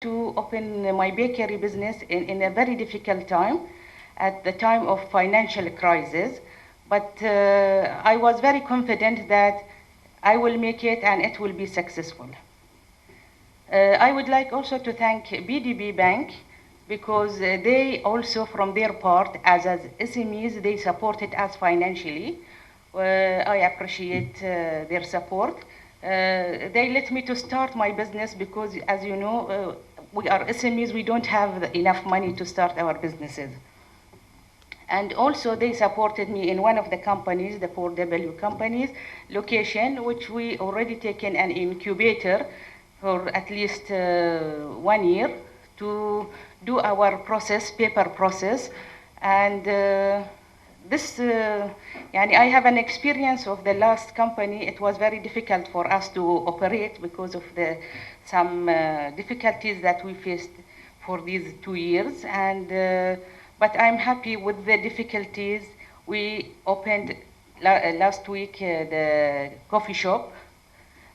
to open my bakery business in a very difficult time, at the time of financial crisis. But I was very confident that I will make it and it will be successful. I would like also to thank BDB Bank because they also, from their part, as SMEs, they supported us financially. I appreciate their support. They let me to start my business because, as you know, we are SMEs, we don't have enough money to start our businesses. And also they supported me in one of the companies, the 4W companies, location, which we already taken an incubator for at least 1 year to do our process, paper process. And I have an experience of the last company. It was very difficult for us to operate because of some difficulties that we faced for these 2 years. But I'm happy with the difficulties. We opened last week the coffee shop,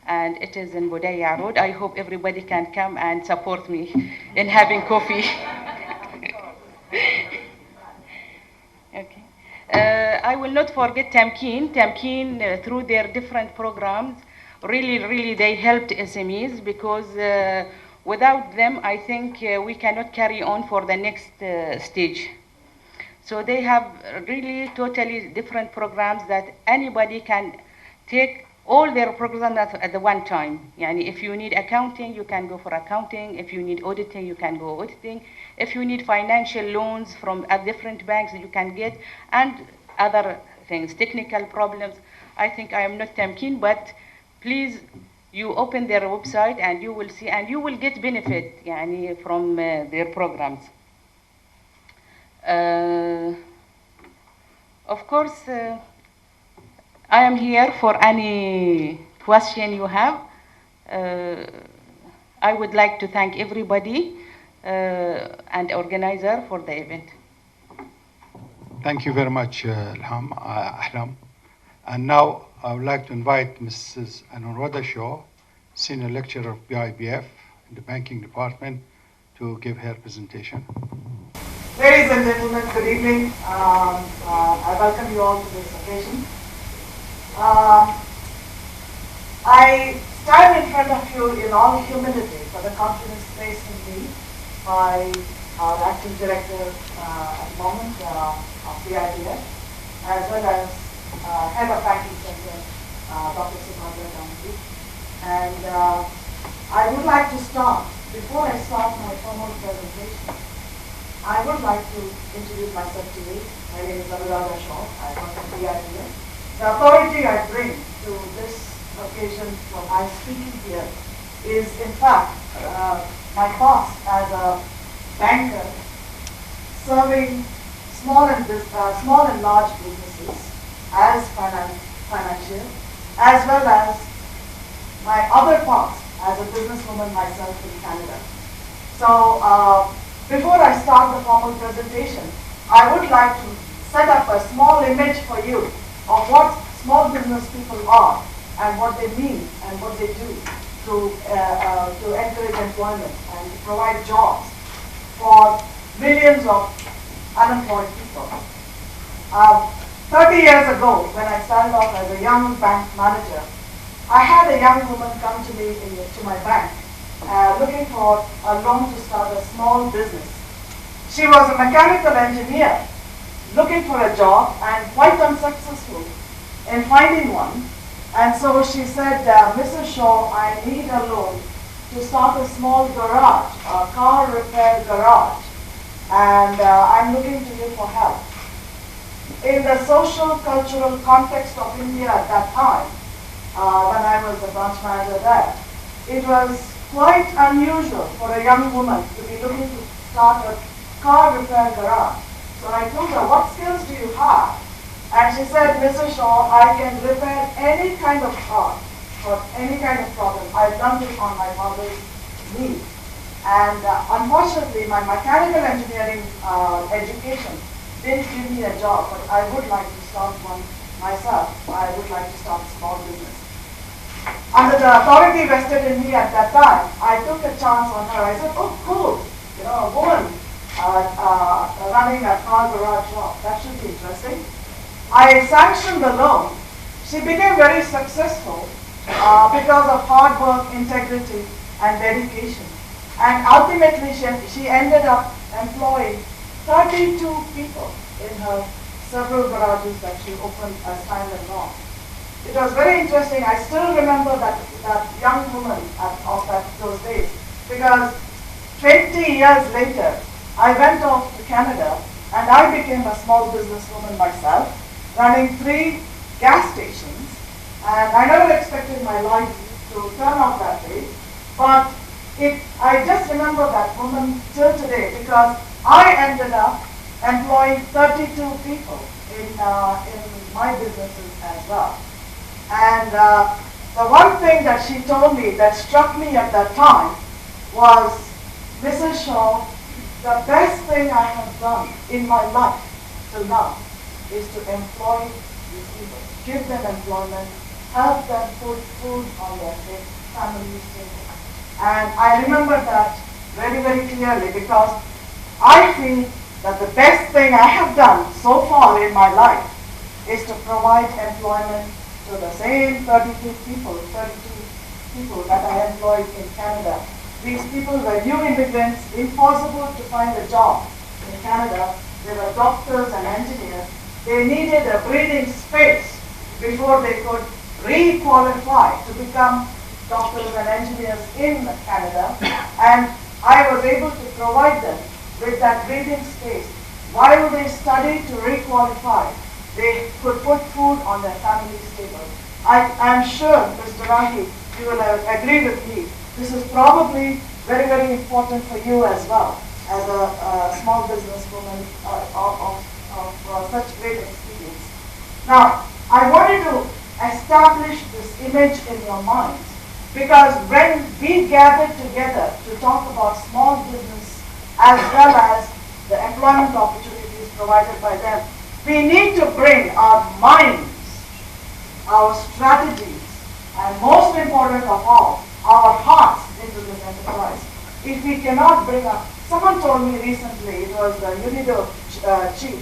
and it is in Budaya Road. I hope everybody can come and support me in having coffee. Okay. I will not forget Tamkeen. Tamkeen, through their different programs, really, they helped SMEs because without them, I think we cannot carry on for the next stage. So they have really totally different programs that anybody can take all their programs at the one time. Yani if you need accounting, you can go for accounting. If you need auditing, you can go auditing. If you need financial loans from different banks, you can get, and other things, technical problems. I think I am not Tamkeen, but please, you open their website and you will see, and you will get benefit yani, from their programs. Of course, I am here for any question you have. I would like to thank everybody and organizer for the event. Thank you very much, Ahlam. And now I would like to invite Mrs. Anuradha Shaw, Senior Lecturer of BIBF in the Banking Department, to give her presentation. Ladies and gentlemen, good evening. I welcome you all to this occasion. I stand in front of you in all humility for the confidence placed in me by our acting director at the moment of BIBF, as well as head of banking center, Dr. Subhadra Gandhi. And I would like to start, before I start my formal presentation, I would like to introduce myself to you. My name is Anuradha Shaw. I work at BIBF. The authority I bring to this occasion for my speaking here is, in fact, my past as a banker serving small and large businesses as financial, as well as my other past as a businesswoman myself in Canada. So before I start the formal presentation, I would like to set up a small image for you of what small business people are and what they mean and what they do to encourage employment and to provide jobs for millions of unemployed people. 30 years ago, when I started off as a young bank manager, I had a young woman come to me to my bank looking for a loan to start a small business. She was a mechanical engineer looking for a job and quite unsuccessful in finding one. And so she said, Mrs. Shaw, I need a loan to start a small garage, a car repair garage, and I'm looking to you for help. In the social, cultural context of India at that time, when I was the branch manager there, it was quite unusual for a young woman to be looking to start a car repair garage. So I told her, what skills do you have? And she said, Mrs. Shaw, I can repair any kind of car for any kind of problem. I've learned it on my father's knee. And unfortunately, my mechanical engineering education didn't give me a job, but I would like to start one myself. I would like to start a small business. Under the authority vested in me at that time, I took a chance on her. I said, oh, cool, a woman running a car garage shop. That should be interesting. I sanctioned the loan. She became very successful because of hard work, integrity, and dedication. And ultimately, she ended up employing 32 people in her several garages that she opened as time went on. It was very interesting. I still remember that young woman of those days, because 20 years later, I went off to Canada and I became a small businesswoman myself, running 3 gas stations. And I never expected my life to turn out that way. But I just remember that woman till today, because I ended up employing 32 people in my businesses as well. And the one thing that she told me that struck me at that time was, Mrs. Shaw, the best thing I have done in my life till now is to employ these people, give them employment, help them put food on their family's table. And I remember that very, very clearly, because I feel that the best thing I have done so far in my life is to provide employment to the same 32 people that I employed in Canada. These people were new immigrants, impossible to find a job in Canada. They were doctors and engineers. They needed a breathing space before they could re-qualify to become doctors and engineers in Canada. And I was able to provide them with that breathing space. While they studied to re-qualify, they could put food on their family's table. I'm sure, Mr. Rahi, you will agree with me. This is probably very, very important for you as well, as a small businesswoman of such great experience. Now, I wanted to establish this image in your minds, because when we gathered together to talk about small business as well as the employment opportunities provided by them, we need to bring our minds, our strategies, and most important of all, our hearts into this enterprise. If we cannot bring up, someone told me recently, it was the UNIDO chief,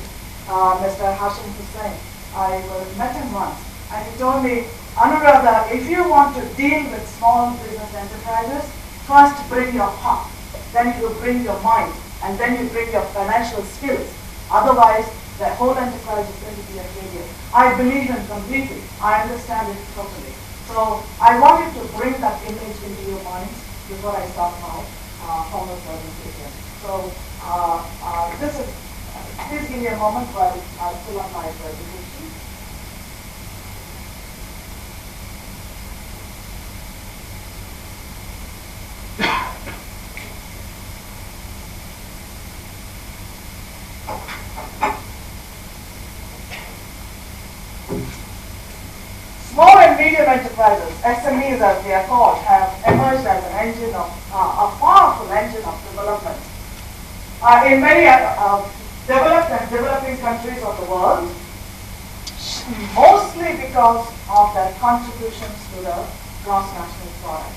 Mr. Hashim Hussain. I met him once, and he told me, Anuradha, if you want to deal with small business enterprises, first bring your heart, then you bring your mind, and then you bring your financial skills. Otherwise, the whole enterprise is going to be a failure. I believe him completely. I understand it totally. So I wanted to bring that image into your minds before I start my formal presentation. So please give me a moment while I fill up my presentation. Small and medium enterprises, SMEs as they are called, have emerged as an engine of, a powerful engine of development. In many developed and developing countries of the world, mostly because of their contributions to the gross national product.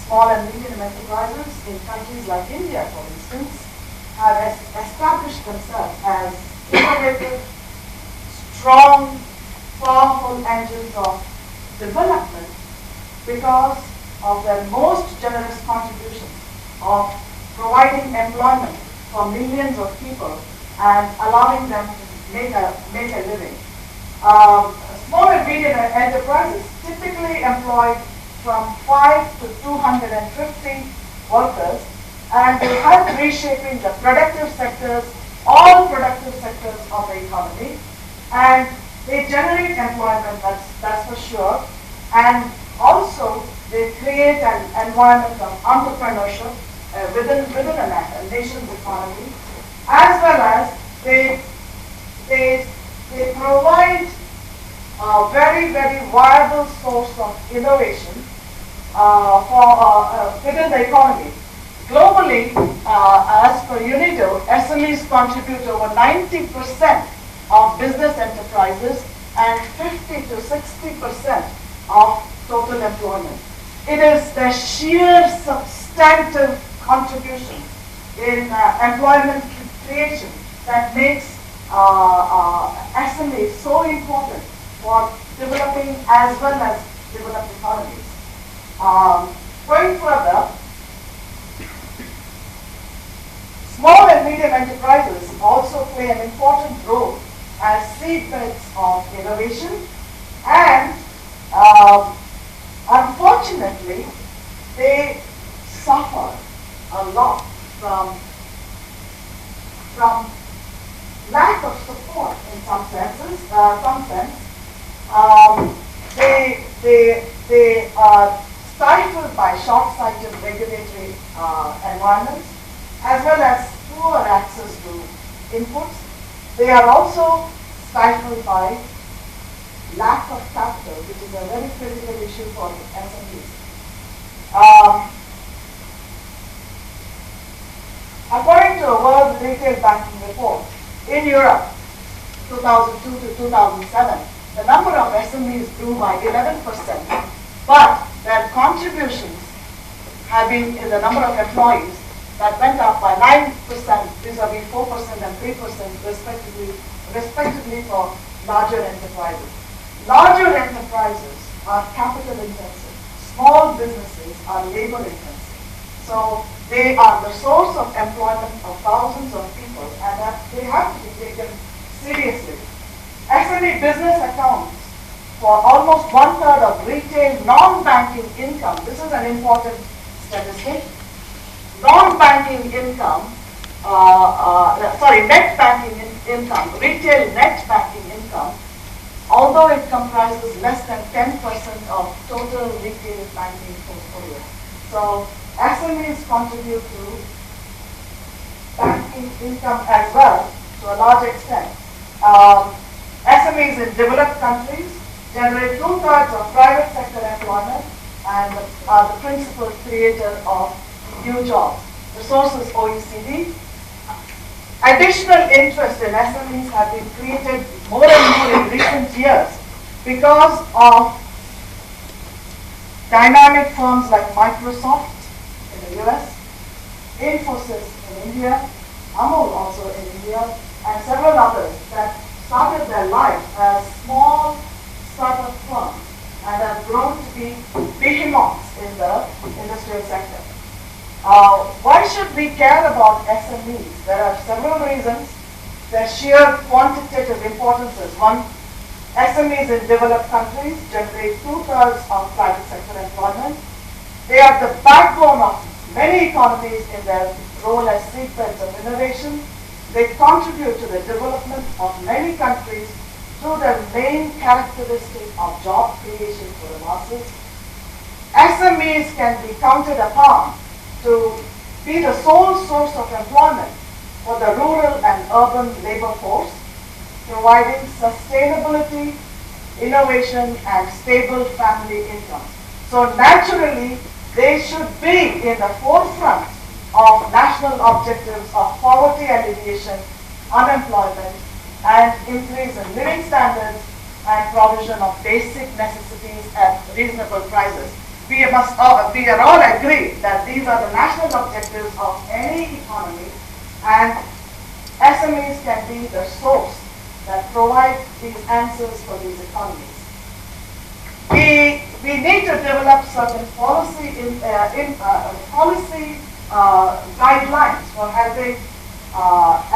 Small and medium enterprises in countries like India, for instance, have established themselves as innovative, strong, powerful engines of development because of their most generous contributions of providing employment for millions of people and allowing them to make a living. Small and medium enterprises typically employ from 5 to 250 workers, and they help reshaping the productive sectors, all productive sectors of the economy, and they generate employment, that's for sure, and also they create an environment of entrepreneurship within a nation's economy, as well as they provide a very, very viable source of innovation within the economy. Globally, as per UNIDO, SMEs contribute over 90% of business enterprises and 50 to 60% of total employment. It is the sheer substantive contribution in employment creation that makes SMEs so important for developing as well as developed economies. Going further, small and medium enterprises also play an important role as seedbeds of innovation, and unfortunately, they suffer a lot from lack of support in some senses. They are stifled by short-sighted regulatory environments, as well as poor access to inputs. They are also stifled by lack of capital, which is a very critical issue for SMEs. According to a World Retail Banking report, in Europe, 2002 to 2007, the number of SMEs grew by 11%, but their contributions have been in the number of employees that went up by 9% vis-a-vis 4% and 3% respectively for larger enterprises. Larger enterprises are capital intensive. Small businesses are labor intensive. So they are the source of employment of thousands of people, and they have to be taken seriously. SME business accounts for almost 1/3 of retail non-banking income. This is an important statistic. Non-banking income, net banking income, retail net banking income, although it comprises less than 10% of total retail banking portfolio. So SMEs contribute to banking income as well to a large extent. SMEs in developed countries generate 2/3 of private sector employment and are the principal creator of new jobs. The source is OECD. Additional interest in SMEs have been created more and more in recent years because of dynamic firms like Microsoft in the US, Infosys in India, Amul also in India, and several others that started their lives as small startup firms and have grown to be behemoths in the industrial sector. Why should we care about SMEs? There are several reasons. Their sheer quantitative importance is one. SMEs in developed countries generate 2/3 of private sector employment. They are the backbone of many economies in their role as seedbeds of innovation. They contribute to the development of many countries through their main characteristic of job creation for the masses. SMEs can be counted upon to be the sole source of employment for the rural and urban labor force, providing sustainability, innovation, and stable family income. So naturally, they should be in the forefront of national objectives of poverty alleviation, unemployment, and increase in living standards and provision of basic necessities at reasonable prices. We are all agreed that these are the national objectives of any economy, and SMEs can be the source that provide these answers for these economies. We need to develop certain policy guidelines for helping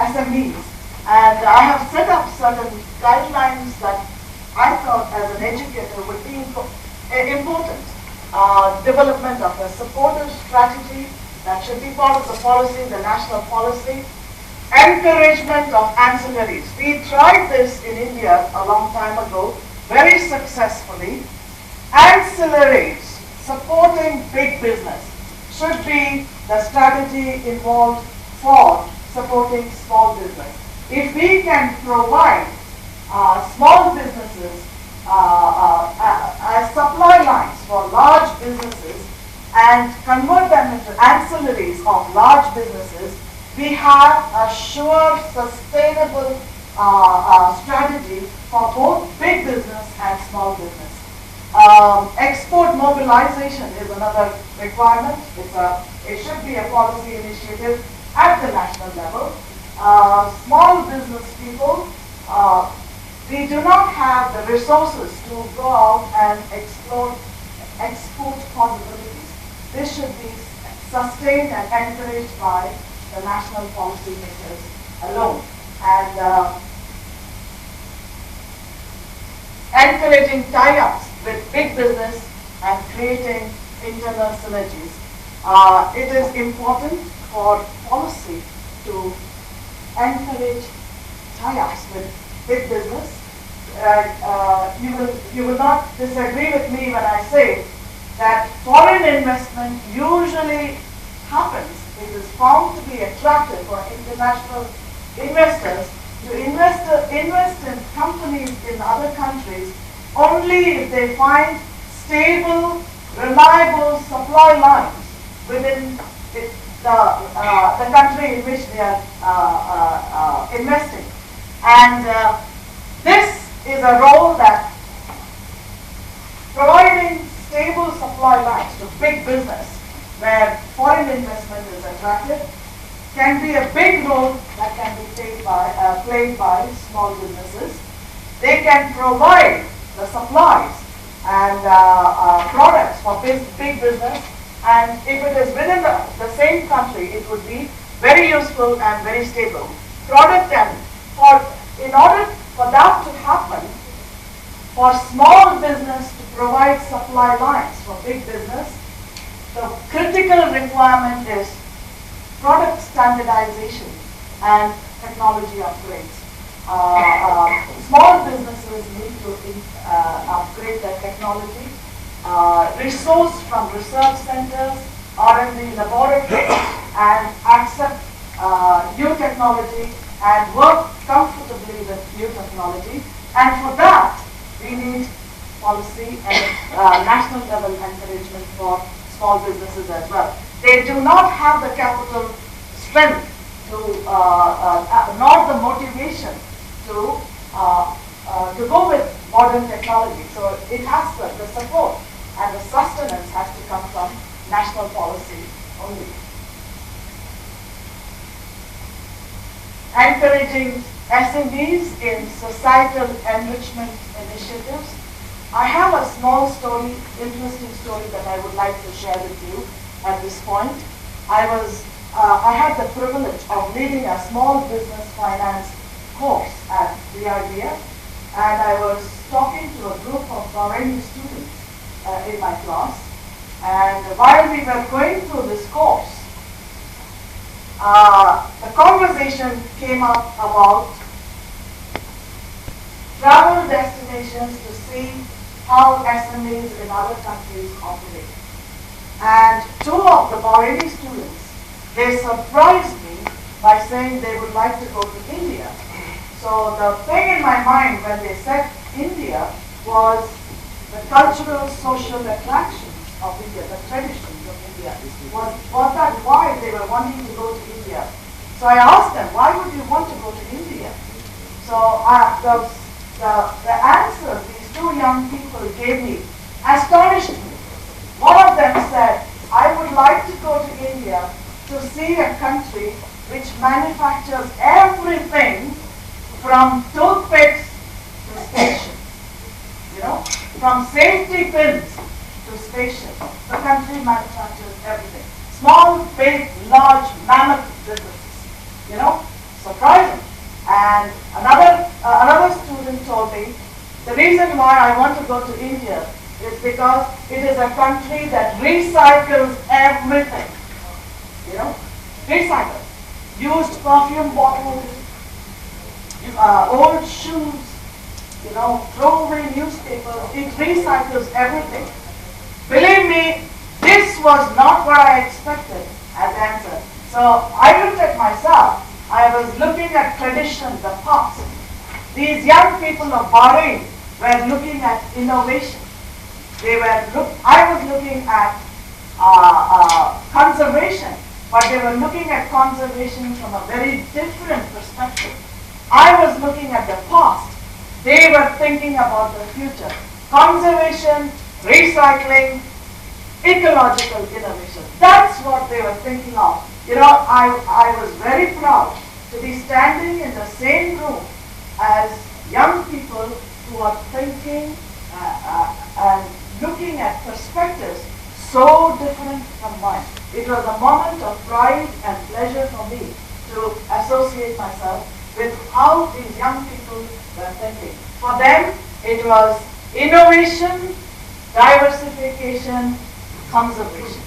SMEs, and I have set up certain guidelines that I thought as an educator would be important. Development of a supportive strategy that should be part of the policy, the national policy. Encouragement of ancillaries. We tried this in India a long time ago, very successfully. Ancillaries, supporting big business, should be the strategy involved for supporting small business. If we can provide small businesses as supply lines for large businesses and convert them into ancillaries of large businesses, we have a sure, sustainable strategy for both big business and small business. Export mobilization is another requirement. It should be a policy initiative at the national level. Small business people, we do not have the resources to go out and explore export possibilities. This should be sustained and encouraged by the national policymakers alone. And encouraging tie-ups with big business and creating internal synergies. It is important for policy to encourage tie-ups with big business. You will not disagree with me when I say that foreign investment usually happens. It is found to be attractive for international investors to invest in companies in other countries only if they find stable, reliable supply lines within the country in which they are investing. And this is a role that providing stable supply lines to big business where foreign investment is attractive can be a big role that can be played by small businesses. They can provide the supplies and products for big business, and if it is within the same country, it would be very useful and very stable. In order for that to happen, for small business to provide supply lines for big business, the critical requirement is product standardization and technology upgrades. Small businesses need to upgrade their technology, resource from research centers, R&D laboratories, and accept new technology and work comfortably with new technology. And for that, we need policy and national level encouragement for small businesses as well. They do not have the capital strength to, nor the motivation to go with modern technology. So it has the support and the sustenance has to come from national policy only. Encouraging SMEs in societal enrichment initiatives. I have a small story, interesting story that I would like to share with you at this point. I had the privilege of leading a small business finance course at BIBF, and I was talking to a group of Bahraini students in my class. And while we were going through this course, the conversation came up about travel destinations to see how SMEs in other countries operate. And two of the Bahraini students, they surprised me by saying they would like to go to India. So the thing in my mind when they said India was the cultural, social attractions of India, the traditions of India. Was that why they were wanting to go to India? So I asked them, why would you want to go to India? So the answers these two young people gave me astonished me. One of them said, I would like to go to India to see a country which manufactures everything from toothpicks to stations. You know, from safety pins to stations. The country manufactures everything. Small, big, large, mammoth businesses. You know, surprising. And another student told me, the reason why I want to go to India is because it is a country that recycles everything. You know, recycle. Used perfume bottles, old shoes, you know, throwaway newspapers. It recycles everything. Believe me, this was not what I expected as answer. So I looked at myself. I was looking at tradition, the past. These young people of Bahrain were looking at innovation. I was looking at conservation, but they were looking at conservation from a very different perspective. I was looking at the past. They were thinking about the future. Conservation recycling, ecological innovation. That's what they were thinking of. You know, I was very proud to be standing in the same room as young people who are thinking and looking at perspectives so different from mine. It was a moment of pride and pleasure for me to associate myself with how these young people were thinking. For them, it was innovation, diversification, conservation,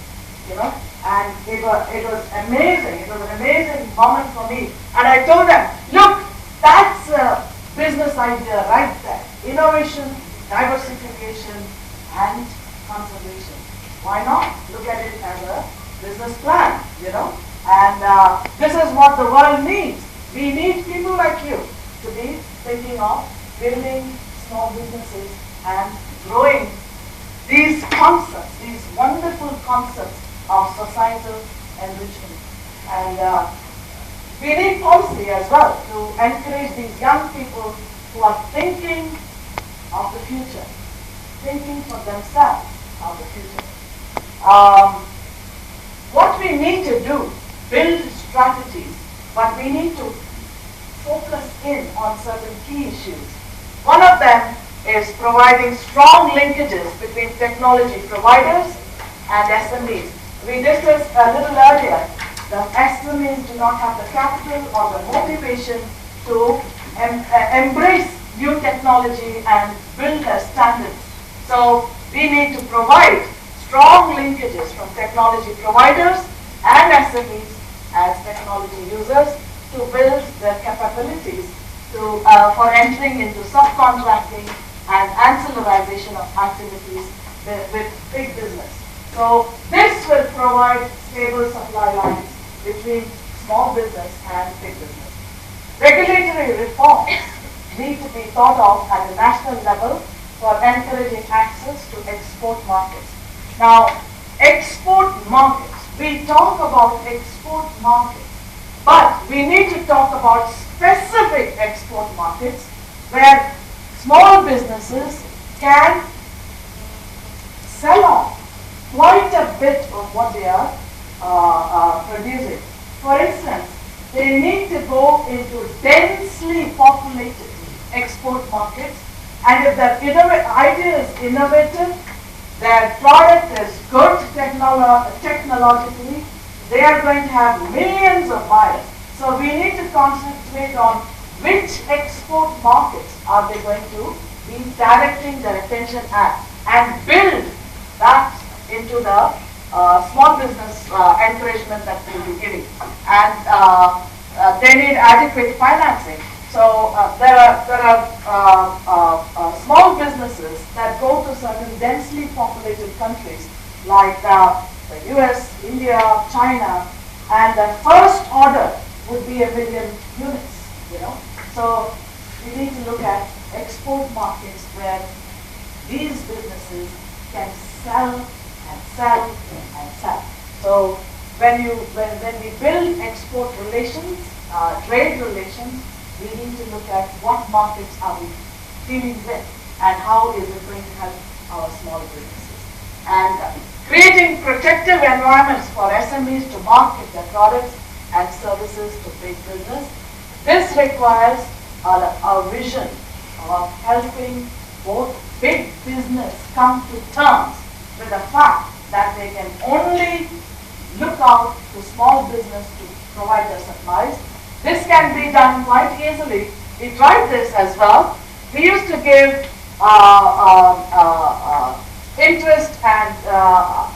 you know, and it was amazing. It was an amazing moment for me. And I told them, look, that's a business idea right there. Innovation, diversification, and conservation. Why not? Look at it as a business plan, you know. And this is what the world needs. We need people like you to be thinking of building small businesses and growing these concepts, these wonderful concepts of societal enrichment. And we need policy as well to encourage these young people who are thinking of the future, thinking for themselves of the future. What we need to do, build strategies, but we need to focus in on certain key issues. One of them is providing strong linkages between technology providers and SMEs. We discussed a little earlier that SMEs do not have the capital or the motivation to embrace new technology and build their standards. So we need to provide strong linkages from technology providers and SMEs as technology users to build their capabilities for entering into subcontracting and ancillarization of activities with big business. So this will provide stable supply lines between small business and big business. Regulatory reforms need to be thought of at a national level for encouraging access to export markets. Now, export markets, we talk about export markets, but we need to talk about specific export markets where small businesses can sell off quite a bit of what they are producing. For instance, they need to go into densely populated export markets, and if their idea is innovative, their product is good technologically, they are going to have millions of buyers. So we need to concentrate on which export markets are they going to be directing their attention at and build that into the small business encouragement that we will be giving. And they need adequate financing. So there are small businesses that go to certain densely populated countries like the US, India, China, and the first order would be 1 million units, you know. So we need to look at export markets where these businesses can sell and sell and sell. So when we build export relations, trade relations, we need to look at what markets are we dealing with and how is it going to help our small businesses. And creating protective environments for SMEs to market their products and services to big business. This requires a vision of helping both big business come to terms with the fact that they can only look out to small business to provide their supplies. This can be done quite easily. We tried this as well. We used to give interest and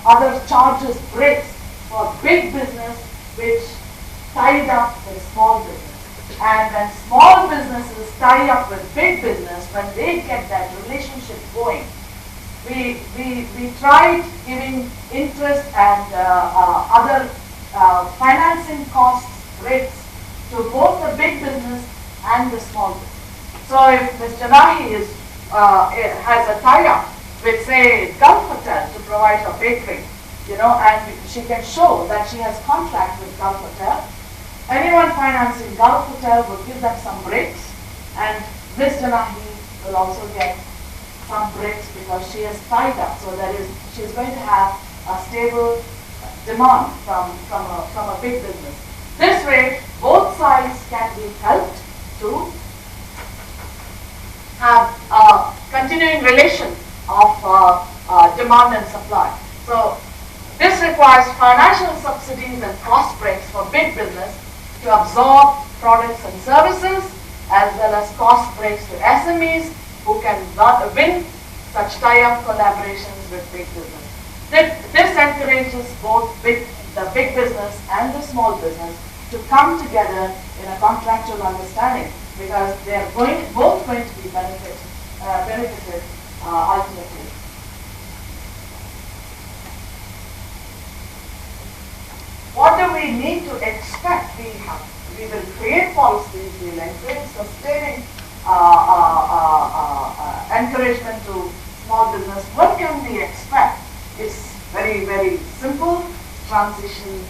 other charges breaks for big business which tied up with small business. And when small businesses tie up with big business, when they get that relationship going, we tried giving interest and other financing costs rates to both the big business and the small business. So if Ms. Janahi has a tie-up with, say, Gulf Hotel to provide her bakery, you know, and she can show that she has contract with Gulf Hotel, anyone financing Gulf Hotel will give them some breaks, and Ms. Janahi will also get some bricks because she is tied up. So she's going to have a stable demand from a big business. This way, both sides can be helped to have a continuing relation of demand and supply. So this requires financial subsidies and cost breaks for big business to absorb products and services, as well as cost breaks to SMEs who can win such tie-up collaborations with big business. This encourages both the big business and the small business to come together in a contractual understanding, because they are both going to be benefited ultimately. What do we need to expect? We will create policies, we will encourage sustaining encouragement to small business. What can we expect? It's very, very simple. Transition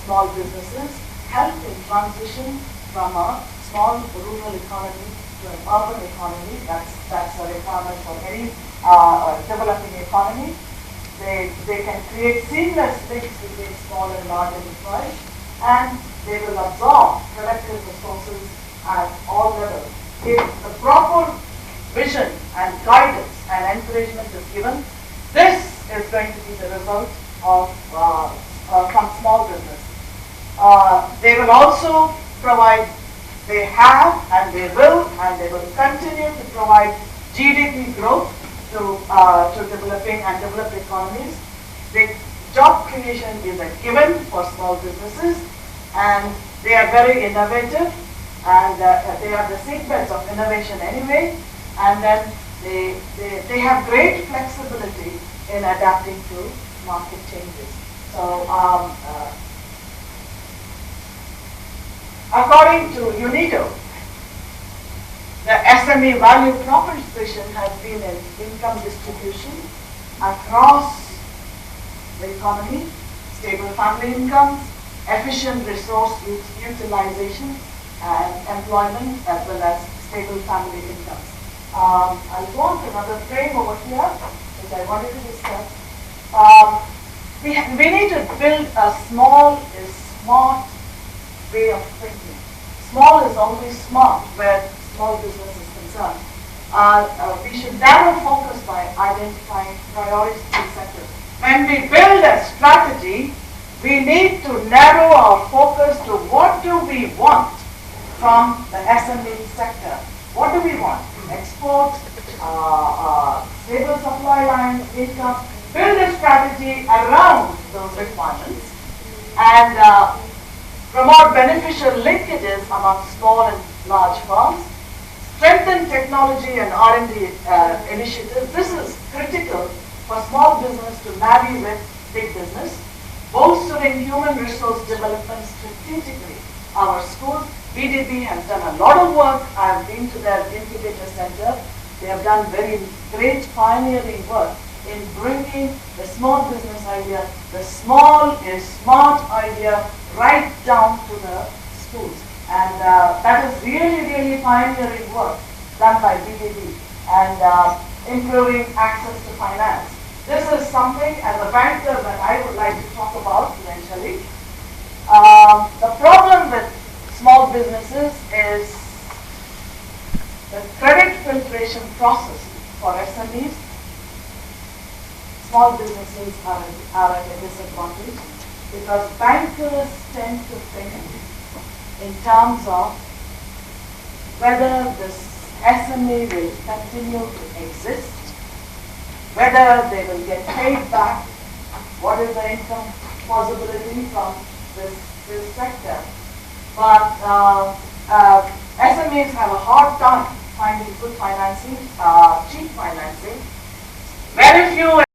small businesses, help in transition from a small rural economy to an urban economy. That's a requirement for any developing economy. They can create seamless links between small and large enterprise, and they will absorb productive resources at all levels. If the proper vision and guidance and encouragement is given, this is going to be the result of from small business. They will also provide, they have and they will continue to provide GDP growth to developing and developed economies. The job creation is a given for small businesses, and they are very innovative, and they are the seedbeds of innovation anyway, and then they have great flexibility in adapting to market changes. So according to UNIDO, the SME value proposition has been an income distribution across the economy, stable family incomes, efficient resource utilization and employment, as well as stable family incomes. I'll go on to another frame over here, which I wanted to discuss. We need to build a small is smart way of thinking. Small is always smart where small business is concerned. We should narrow focus by identifying priority sectors. When we build a strategy, we need to narrow our focus to what do we want from the SME sector. What do we want? Exports, stable supply lines, income. Build a strategy around those requirements and promote beneficial linkages among small and large firms. Strengthen technology and R&D initiatives. This is critical for small business to marry with big business. Bolstering human resource development strategically. Our school, BDB, has done a lot of work. I've been to their incubator center. They have done very great pioneering work in bringing the small business idea, the small is smart idea, right down to the schools. And that is really, really pioneering work done by BDB and improving access to finance. This is something as a banker that I would like to talk about eventually. The problem with small businesses is the credit filtration process for SMEs. Small businesses are at a disadvantage because bankers tend to think in terms of whether this SME will continue to exist, whether they will get paid back, what is the income possibility from this sector. But SMEs have a hard time finding good financing, cheap financing. Very few